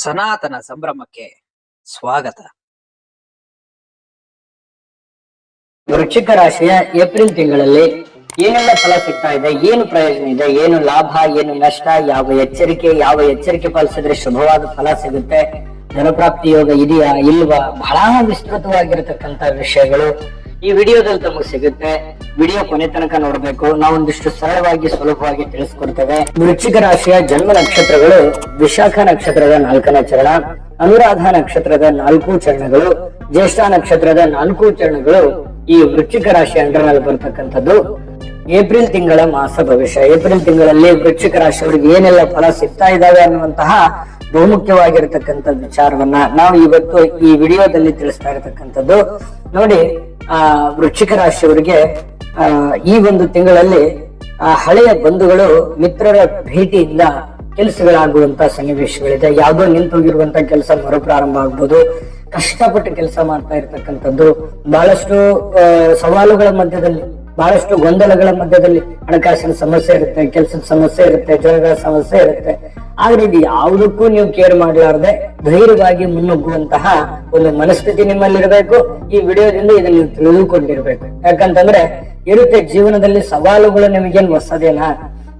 ಸನಾತನ ಸಂಭ್ರಮಕ್ಕೆ ಸ್ವಾಗತ. ವೃಶ್ಚಿಕ ರಾಶಿಯ ಏಪ್ರಿಲ್ ತಿಂಗಳಲ್ಲಿ ಏನೆಲ್ಲ ಫಲ ಸಿಗ್ತಾ ಇದೆ, ಏನು ಪ್ರಯೋಜನ ಇದೆ, ಏನು ಲಾಭ, ಏನು ನಷ್ಟ, ಯಾವ ಎಚ್ಚರಿಕೆ ಪಾಲಿಸಿದ್ರೆ ಶುಭವಾದ ಫಲ ಸಿಗುತ್ತೆ, ಧನಪ್ರಾಪ್ತಿ ಯೋಗ ಇದೆಯಾ ಇಲ್ವಾ, ಬಹಳ ವಿಸ್ತೃತವಾಗಿರತಕ್ಕಂತ ವಿಷಯಗಳು ಈ ವಿಡಿಯೋದಲ್ಲಿ ತಮಗೆ ಸಿಗುತ್ತೆ. ವಿಡಿಯೋ ಕೊನೆ ತನಕ ನೋಡ್ಬೇಕು. ನಾವೊಂದಿಷ್ಟು ಸರಳವಾಗಿ ಸುಲಭವಾಗಿ ತಿಳಿಸ್ಕೊಡ್ತೇವೆ. ವೃಶ್ಚಿಕ ರಾಶಿಯ ಜನ್ಮ ನಕ್ಷತ್ರಗಳು ವಿಶಾಖ ನಕ್ಷತ್ರದ 4ನೇ ಚರಣ, ಅನುರಾಧ ನಕ್ಷತ್ರದ 4 ಚರಣಗಳು, ಜ್ಯೇಷ್ಠ ನಕ್ಷತ್ರದ 4 ಚರಣಗಳು ಈ ವೃಶ್ಚಿಕ ರಾಶಿ ಅಂಡರ್ನಲ್ಲಿ ಬರ್ತಕ್ಕಂಥದ್ದು. ಏಪ್ರಿಲ್ ತಿಂಗಳ ಮಾಸ ಭವಿಷ್ಯ. ಏಪ್ರಿಲ್ ತಿಂಗಳಲ್ಲಿ ವೃಶ್ಚಿಕ ರಾಶಿಯವರಿಗೆ ಏನೆಲ್ಲ ಫಲ ಸಿಗ್ತಾ ಇದಾವೆ ಅನ್ನುವಂತಹ ಬಹುಮುಖ್ಯವಾಗಿರತಕ್ಕಂಥ ವಿಚಾರವನ್ನ ನಾವು ಇವತ್ತು ಈ ವಿಡಿಯೋದಲ್ಲಿ ತಿಳಿಸ್ತಾ ಇರತಕ್ಕಂಥದ್ದು. ನೋಡಿ, ವೃಶ್ಚಿಕ ರಾಶಿಯವರಿಗೆ ಈ ಒಂದು ತಿಂಗಳಲ್ಲಿ ಹಳೆಯ ಬಂಧುಗಳು ಮಿತ್ರರ ಭೇಟಿಯಿಂದ ಕೆಲಸಗಳಾಗುವಂತ ಸನ್ನಿವೇಶಗಳಿದೆ. ಯಾವುದೋ ನಿಂತೋಗಿರುವಂತ ಕೆಲಸ ಮರುಪ್ರಾರಂಭ ಆಗ್ಬೋದು. ಕಷ್ಟಪಟ್ಟು ಕೆಲಸ ಮಾಡ್ತಾ ಇರ್ತಕ್ಕಂಥದ್ದು, ಬಹಳಷ್ಟು ಸವಾಲುಗಳ ಮಧ್ಯದಲ್ಲಿ, ಬಹಳಷ್ಟು ಗೊಂದಲಗಳ ಮಧ್ಯದಲ್ಲಿ ಹಣಕಾಸಿನ ಸಮಸ್ಯೆ ಇರುತ್ತೆ, ಕೆಲಸದ ಸಮಸ್ಯೆ ಇರುತ್ತೆ, ಜನಗಳ ಸಮಸ್ಯೆ ಇರುತ್ತೆ. ಆದ್ರೆ ಇದು ಯಾವುದಕ್ಕೂ ನೀವು ಕೇರ್ ಮಾಡಲಾರದೆ ಧೈರ್ಯವಾಗಿ ಮುನ್ನುಗ್ಗುವಂತಹ ಒಂದು ಮನಸ್ಥಿತಿ ನಿಮ್ಮಲ್ಲಿರಬೇಕು. ಈ ವಿಡಿಯೋದಿಂದ ಇದನ್ನ ನೀವು ತಿಳಿದುಕೊಂಡಿರ್ಬೇಕು. ಯಾಕಂತಂದ್ರೆ ಇರುತ್ತೆ ಜೀವನದಲ್ಲಿ ಸವಾಲುಗಳು ನಿಮಗೇನು ಹೊಸದೇನಾ?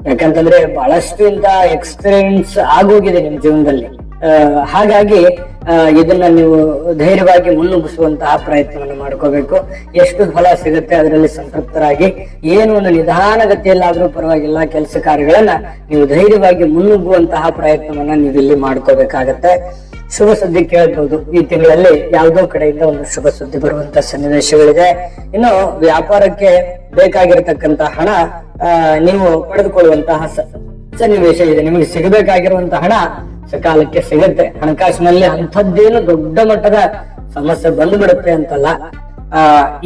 ಯಾಕಂತಂದ್ರೆ ಬಹಳಷ್ಟು ಇಂತ ಎಕ್ಸ್ಪೀರಿಯನ್ಸ್ ಆಗೋಗಿದೆ ನಿಮ್ ಜೀವನದಲ್ಲಿ. ಹಾಗಾಗಿ ಇದನ್ನ ನೀವು ಧೈರ್ಯವಾಗಿ ಮುನ್ನುಗ್ಗಿಸುವಂತಹ ಪ್ರಯತ್ನವನ್ನು ಮಾಡ್ಕೋಬೇಕು. ಎಷ್ಟು ಫಲ ಸಿಗುತ್ತೆ ಅದರಲ್ಲಿ ಸಂತೃಪ್ತರಾಗಿ ಏನು ಒಂದು ನಿಧಾನಗತಿಯಲ್ಲಾದ್ರೂ ಪರವಾಗಿಲ್ಲ ಕೆಲಸ ಕಾರ್ಯಗಳನ್ನ ನೀವು ಧೈರ್ಯವಾಗಿ ಮುನ್ನುಗ್ಗುವಂತಹ ಪ್ರಯತ್ನವನ್ನ ನೀವು ಇಲ್ಲಿ ಮಾಡ್ಕೋಬೇಕಾಗತ್ತೆ. ಶುಭ ಸುದ್ದಿ ಕೇಳಬಹುದು. ಈ ತಿಂಗಳಲ್ಲಿ ಯಾವುದೋ ಕಡೆಯಿಂದ ಒಂದು ಶುಭ ಸುದ್ದಿ ಬರುವಂತ ಸನ್ನಿವೇಶಗಳಿದೆ. ಇನ್ನು ವ್ಯಾಪಾರಕ್ಕೆ ಬೇಕಾಗಿರತಕ್ಕಂತ ಹಣ ನೀವು ಪಡೆದುಕೊಳ್ಳುವಂತಹ ಸನ್ನಿವೇಶ ಇದೆ. ನಿಮಗೆ ಸಿಗಬೇಕಾಗಿರುವಂತಹ ಹಣ ಸಕಾಲಕ್ಕೆ ಸಿಗುತ್ತೆ. ಹಣಕಾಸಿನಲ್ಲಿ ಅಂಥದ್ದೇನು ದೊಡ್ಡ ಮಟ್ಟದ ಸಮಸ್ಯೆ ಬಂದ್ಬಿಡುತ್ತೆ ಅಂತಲ್ಲ.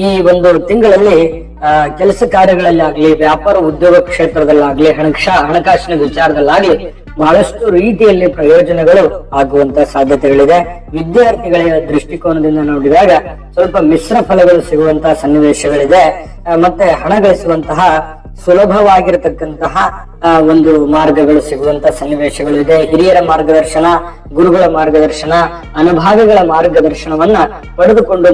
ಈ ಒಂದು ತಿಂಗಳಲ್ಲಿ ಕೆಲಸ ಕಾರ್ಯಗಳಲ್ಲಿ ಆಗ್ಲಿ, ವ್ಯಾಪಾರ ಉದ್ಯೋಗ ಕ್ಷೇತ್ರದಲ್ಲಾಗ್ಲಿ, ಹಣಕಾಸಿನ ವಿಚಾರದಲ್ಲಾಗ್ಲಿ ಬಹಳಷ್ಟು ರೀತಿಯಲ್ಲಿ ಪ್ರಯೋಜನಗಳು ಆಗುವಂತ ಸಾಧ್ಯತೆಗಳಿದೆ. ವಿದ್ಯಾರ್ಥಿಗಳ ದೃಷ್ಟಿಕೋನದಿಂದ ನೋಡಿದಾಗ ಸ್ವಲ್ಪ ಮಿಶ್ರ ಫಲಗಳು ಸಿಗುವಂತಹ ಸನ್ನಿವೇಶಗಳಿದೆ. ಮತ್ತೆ ಹಣ ಗಳಿಸುವಂತಹ ಸುಲಭವಾಗಿರತಕ್ಕಂತಹ ಒಂದು ಮಾರ್ಗಗಳು ಸಿಗುವಂತ ಸನ್ನಿವೇಶಗಳು ಇದೆ. ಹಿರಿಯರ ಮಾರ್ಗದರ್ಶನ, ಗುರುಗಳ ಮಾರ್ಗದರ್ಶನ, ಅನುಭಾವಿಗಳ ಮಾರ್ಗದರ್ಶನವನ್ನ ಪಡೆದುಕೊಂಡು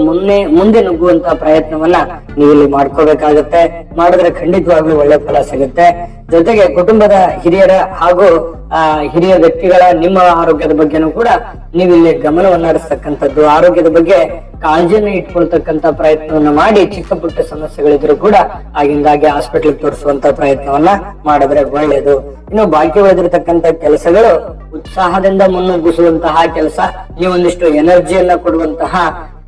ಮುಂದೆ ನುಗ್ಗುವಂತಹ ಪ್ರಯತ್ನವನ್ನ ನೀವು ಇಲ್ಲಿ ಮಾಡ್ಕೋಬೇಕಾಗತ್ತೆ. ಮಾಡಿದ್ರೆ ಖಂಡಿತವಾಗ್ಲೂ ಒಳ್ಳೆ ಫಲ ಸಿಗುತ್ತೆ. ಜೊತೆಗೆ ಕುಟುಂಬದ ಹಿರಿಯರ ಹಾಗೂ ಹಿರಿಯ ವ್ಯಕ್ತಿಗಳ ನಿಮ್ಮ ಆರೋಗ್ಯದ ಬಗ್ಗೆನೂ ಕೂಡ ನೀವು ಇಲ್ಲಿ ಗಮನವನ್ನ ಹರಿಸ್ತಕ್ಕಂಥದ್ದು, ಆರೋಗ್ಯದ ಬಗ್ಗೆ ಕಾಳಜಿಯನ್ನು ಇಟ್ಕೊಳ್ತಕ್ಕಂತ ಪ್ರಯತ್ನವನ್ನ ಮಾಡಿ ಚಿಕ್ಕ ಪುಟ್ಟ ಸಮಸ್ಯೆಗಳಿದ್ರು ಕೂಡ ಆಗಿಂದಾಗೆ ಹಾಸ್ಪಿಟಲ್ ತೋರಿಸುವಂತ ಪ್ರಯತ್ನವನ್ನ ಮಾಡಿದ್ರೆ ಒಳ್ಳೆಯದು. ಇನ್ನು ಬಾಕಿ ಉಳಿದಿರತಕ್ಕಂತ ಕೆಲಸಗಳು ಉತ್ಸಾಹದಿಂದ ಮುನ್ನುಗ್ಗಿಸುವಂತಹ ಕೆಲಸ, ನೀವೊಂದಿಷ್ಟು ಎನರ್ಜಿಯನ್ನ ಕೊಡುವಂತಹ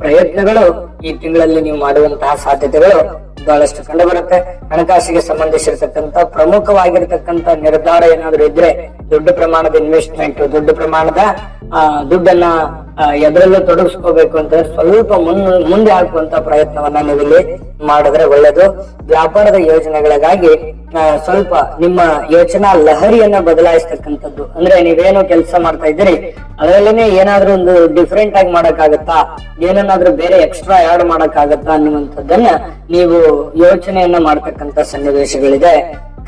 ಪ್ರಯತ್ನಗಳು ಈ ತಿಂಗಳಲ್ಲಿ ನೀವು ಮಾಡುವಂತಹ ಸಾಧ್ಯತೆಗಳು ಬಹಳಷ್ಟು ಕಂಡು ಬರುತ್ತೆ. ಹಣಕಾಸಿಗೆ ಸಂಬಂಧಿಸಿರ್ತಕ್ಕಂತ ಪ್ರಮುಖವಾಗಿರ್ತಕ್ಕಂತ ನಿರ್ಧಾರ ಏನಾದ್ರು ಇದ್ರೆ, ದೊಡ್ಡ ಪ್ರಮಾಣದ ಇನ್ವೆಸ್ಟ್ಮೆಂಟ್, ದೊಡ್ಡ ಪ್ರಮಾಣದ ದುಡ್ಡನ್ನ ಎದರಲ್ಲೂ ತೊಡಗಿಸ್ಕೋಬೇಕು ಅಂತ ಸ್ವಲ್ಪ ಮುಂದೆ ಹಾಕುವಂತ ಪ್ರಯತ್ನವನ್ನ ನೀವು ಇಲ್ಲಿ ಮಾಡಿದ್ರೆ ಒಳ್ಳೇದು. ವ್ಯಾಪಾರದ ಯೋಜನೆಗಳಿಗಾಗಿ ಸ್ವಲ್ಪ ನಿಮ್ಮ ಯೋಚನಾ ಲಹರಿಯನ್ನ ಬದಲಾಯಿಸ್ತಕ್ಕಂಥದ್ದು. ಅಂದ್ರೆ ನೀವೇನೋ ಕೆಲಸ ಮಾಡ್ತಾ ಇದ್ದೀರಿ, ಅದರಲ್ಲೇನೆ ಏನಾದ್ರೂ ಒಂದು ಡಿಫ್ರೆಂಟ್ ಆಗಿ ಮಾಡಕ್ಕಾಗತ್ತಾ, ಏನನ್ನಾದ್ರೂ ಬೇರೆ ಎಕ್ಸ್ಟ್ರಾ ಆಡ್ ಮಾಡಕ್ಕಾಗತ್ತಾ ಅನ್ನುವಂಥದ್ದನ್ನ ನೀವು ಯೋಚನೆಯನ್ನ ಮಾಡ್ತಕ್ಕಂತ ಸನ್ನಿವೇಶಗಳಿದೆ.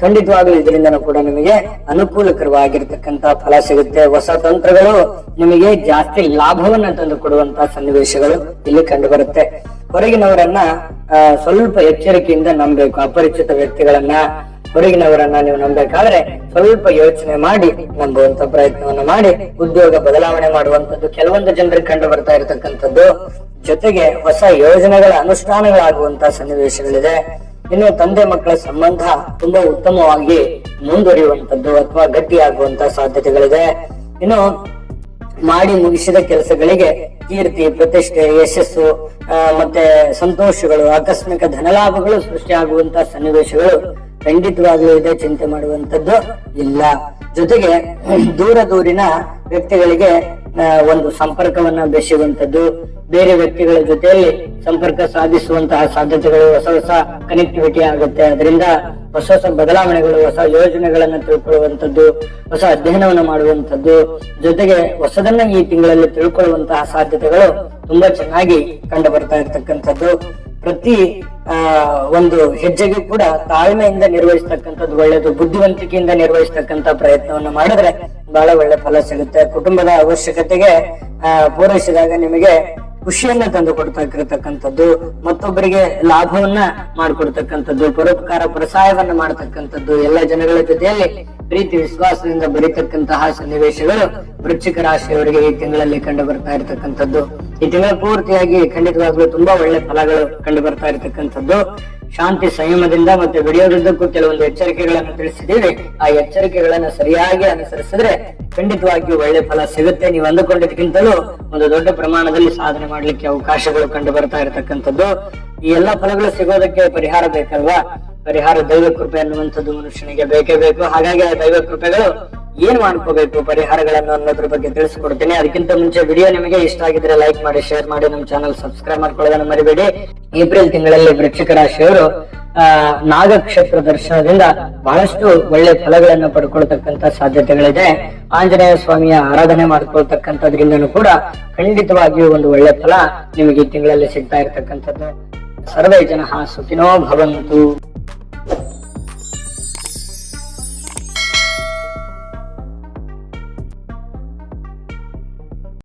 ಖಂಡಿತವಾಗ್ಲೂ ಇದರಿಂದನೂ ಕೂಡ ನಿಮಗೆ ಅನುಕೂಲಕರವಾಗಿರ್ತಕ್ಕಂತ ಫಲ ಸಿಗುತ್ತೆ. ಹೊಸ ತಂತ್ರಗಳು ನಿಮಗೆ ಜಾಸ್ತಿ ಲಾಭವನ್ನ ತಂದು ಕೊಡುವಂತಹ ಸನ್ನಿವೇಶಗಳು ಇಲ್ಲಿ ಕಂಡು ಬರುತ್ತೆ. ಹೊರಗಿನವರನ್ನ ಸ್ವಲ್ಪ ಎಚ್ಚರಿಕೆಯಿಂದ ನಂಬಬೇಕು. ಅಪರಿಚಿತ ವ್ಯಕ್ತಿಗಳನ್ನ, ಹೊರಗಿನವರನ್ನ ನೀವು ನಂಬೇಕಾದ್ರೆ ಸ್ವಲ್ಪ ಯೋಚನೆ ಮಾಡಿ ನಂಬುವಂತ ಪ್ರಯತ್ನವನ್ನ ಮಾಡಿ ಉದ್ಯೋಗ ಬದಲಾವಣೆ ಮಾಡುವಂತದ್ದು ಕೆಲವೊಂದು ಜನರಿಗೆ ಕಂಡು ಬರ್ತಾ ಇರತಕ್ಕಂಥದ್ದು. ಜೊತೆಗೆ ಹೊಸ ಯೋಜನೆಗಳ ಅನುಷ್ಠಾನಗಳಾಗುವಂತ ಸನ್ನಿವೇಶಗಳಿದೆ. ಇನ್ನು ತಂದೆ ಮಕ್ಕಳ ಸಂಬಂಧ ತುಂಬಾ ಉತ್ತಮವಾಗಿ ಮುಂದುವರಿಯುವಂತದ್ದು ಅಥವಾ ಗಟ್ಟಿಯಾಗುವಂತ ಸಾಧ್ಯತೆಗಳಿದೆ. ಇನ್ನು ಮಾಡಿ ಮುಗಿಸಿದ ಕೆಲಸಗಳಿಗೆ ಕೀರ್ತಿ, ಪ್ರತಿಷ್ಠೆ, ಯಶಸ್ಸು ಮತ್ತೆ ಸಂತೋಷಗಳು, ಆಕಸ್ಮಿಕ ಧನಲಾಭಗಳು ಸೃಷ್ಟಿಯಾಗುವಂತ ಸನ್ನಿವೇಶಗಳು ಖಂಡಿತವಾಗ್ಲೂ ಇದೆ. ಚಿಂತೆ ಮಾಡುವಂತದ್ದು ಇಲ್ಲ. ಜೊತೆಗೆ ದೂರಿನ ವ್ಯಕ್ತಿಗಳಿಗೆ ಒಂದು ಸಂಪರ್ಕವನ್ನ ಬೆಸೆಯುವಂತದ್ದು, ಬೇರೆ ವ್ಯಕ್ತಿಗಳ ಜೊತೆಯಲ್ಲಿ ಸಂಪರ್ಕ ಸಾಧಿಸುವಂತಹ ಸಾಧ್ಯತೆಗಳು, ಹೊಸ ಕನೆಕ್ಟಿವಿಟಿ ಆಗುತ್ತೆ. ಅದರಿಂದ ಹೊಸ ಬದಲಾವಣೆಗಳು, ಹೊಸ ಯೋಜನೆಗಳನ್ನ ತಿಳ್ಕೊಳ್ಳುವಂತದ್ದು, ಹೊಸ ಅಧ್ಯಯನವನ್ನ ಮಾಡುವಂತದ್ದು, ಜೊತೆಗೆ ಹೊಸದನ್ನ ಈ ತಿಂಗಳಲ್ಲಿ ತಿಳ್ಕೊಳ್ಳುವಂತಹ ಸಾಧ್ಯತೆಗಳು ತುಂಬಾ ಚೆನ್ನಾಗಿ ಕಂಡು ಬರ್ತಾ ಇರ್ತಕ್ಕಂಥದ್ದು. ಪ್ರತಿ ಒಂದು ಹೆಜ್ಜೆಗೂ ಕೂಡ ತಾಳ್ಮೆಯಿಂದ ನಿರ್ವಹಿಸ್ತಕ್ಕಂಥದ್ದು ಒಳ್ಳೆಯದು. ಬುದ್ಧಿವಂತಿಕೆಯಿಂದ ನಿರ್ವಹಿಸ್ತಕ್ಕಂಥ ಪ್ರಯತ್ನವನ್ನು ಮಾಡಿದ್ರೆ ಬಹಳ ಒಳ್ಳೆ ಫಲ ಸಿಗುತ್ತೆ. ಕುಟುಂಬದ ಅವಶ್ಯಕತೆಗೆ ಪೂರೈಸಿದಾಗ ನಿಮಗೆ ಖುಷಿಯನ್ನ ತಂದು ಕೊಡ್ತಕ್ಕಂಥದ್ದು, ಮತ್ತೊಬ್ಬರಿಗೆ ಲಾಭವನ್ನ ಮಾಡಿಕೊಡ್ತಕ್ಕಂಥದ್ದು, ಪರೋಪಕಾರ ಪ್ರಸಾಯವನ್ನ ಮಾಡತಕ್ಕಂಥದ್ದು, ಎಲ್ಲ ಜನಗಳ ಜೊತೆಯಲ್ಲಿ ಪ್ರೀತಿ ವಿಶ್ವಾಸದಿಂದ ಬರೀತಕ್ಕಂತಹ ಸನ್ನಿವೇಶಗಳು ವೃಶ್ಚಿಕ ರಾಶಿಯವರಿಗೆ ಈ ತಿಂಗಳಲ್ಲಿ ಕಂಡು ಬರ್ತಾ ಇರತಕ್ಕಂಥದ್ದು. ಈ ತಿಂಗಳ ಪೂರ್ತಿಯಾಗಿ ಖಂಡಿತವಾಗ್ಲೂ ತುಂಬಾ ಒಳ್ಳೆ ಫಲಗಳು ಕಂಡು ಬರ್ತಾ ಇರತಕ್ಕಂಥದ್ದು. ಶಾಂತಿ ಸಂಯಮದಿಂದ ಮತ್ತೆ ವಿಡಿಯೋದುದ್ದಕ್ಕೂ ಕೆಲವೊಂದು ಎಚ್ಚರಿಕೆಗಳನ್ನು ತಿಳಿಸಿದೀವಿ. ಆ ಎಚ್ಚರಿಕೆಗಳನ್ನ ಸರಿಯಾಗಿ ಅನುಸರಿಸಿದ್ರೆ ಖಂಡಿತವಾಗಿಯೂ ಒಳ್ಳೆ ಫಲ ಸಿಗುತ್ತೆ. ನೀವು ಅಂದುಕೊಂಡಿದ್ದಕ್ಕಿಂತಲೂ ಒಂದು ದೊಡ್ಡ ಪ್ರಮಾಣದಲ್ಲಿ ಸಾಧನೆ ಮಾಡ್ಲಿಕ್ಕೆ ಅವಕಾಶಗಳು ಕಂಡು ಬರ್ತಾ ಇರತಕ್ಕಂಥದ್ದು. ಈ ಎಲ್ಲಾ ಫಲಗಳು ಸಿಗೋದಕ್ಕೆ ಪರಿಹಾರ ಬೇಕಲ್ವಾ? ಪರಿಹಾರ ದೈವ ಕೃಪೆ ಅನ್ನುವಂಥದ್ದು ಮನುಷ್ಯನಿಗೆ ಬೇಕೇ ಬೇಕು. ಹಾಗಾಗಿ ಆ ದೈವ ಕೃಪೆಗಳು ಏನ್ ಮಾಡ್ಕೋಬೇಕು ಪರಿಹಾರಗಳನ್ನು ಅನ್ನೋದ್ರ ಬಗ್ಗೆ ತಿಳಿಸ್ಕೊಡ್ತೀನಿ. ಅದಕ್ಕಿಂತ ಮುಂಚೆ ವಿಡಿಯೋ ನಿಮಗೆ ಇಷ್ಟ ಆಗಿದ್ರೆ ಲೈಕ್ ಮಾಡಿ, ಶೇರ್ ಮಾಡಿ, ನಮ್ಮ ಚಾನಲ್ ಸಬ್ಸ್ಕ್ರೈಬ್ ಮಾಡ್ಕೊಳ್ಳೋದನ್ನ ಮರಿಬೇಡಿ. ಏಪ್ರಿಲ್ ತಿಂಗಳಲ್ಲಿ ವೃಶ್ಚಿಕ ರಾಶಿಯವರು ನಾಗಕ್ಷೇತ್ರ ದರ್ಶನದಿಂದ ಬಹಳಷ್ಟು ಒಳ್ಳೆ ಫಲಗಳನ್ನು ಪಡ್ಕೊಳ್ತಕ್ಕಂತ ಸಾಧ್ಯತೆಗಳಿದೆ. ಆಂಜನೇಯ ಸ್ವಾಮಿಯ ಆರಾಧನೆ ಮಾಡ್ಕೊಳ್ತಕ್ಕಂಥದ್ರಿಂದನೂ ಕೂಡ ಖಂಡಿತವಾಗಿಯೂ ಒಂದು ಒಳ್ಳೆ ಫಲ ನಿಮಗೆ ಈ ತಿಂಗಳಲ್ಲಿ ಸಿಗ್ತಾ ಇರ್ತಕ್ಕಂಥದ್ದು. ಸರ್ವೇ ಜನಃ ಸುಖಿನೋ ಭವಂತು.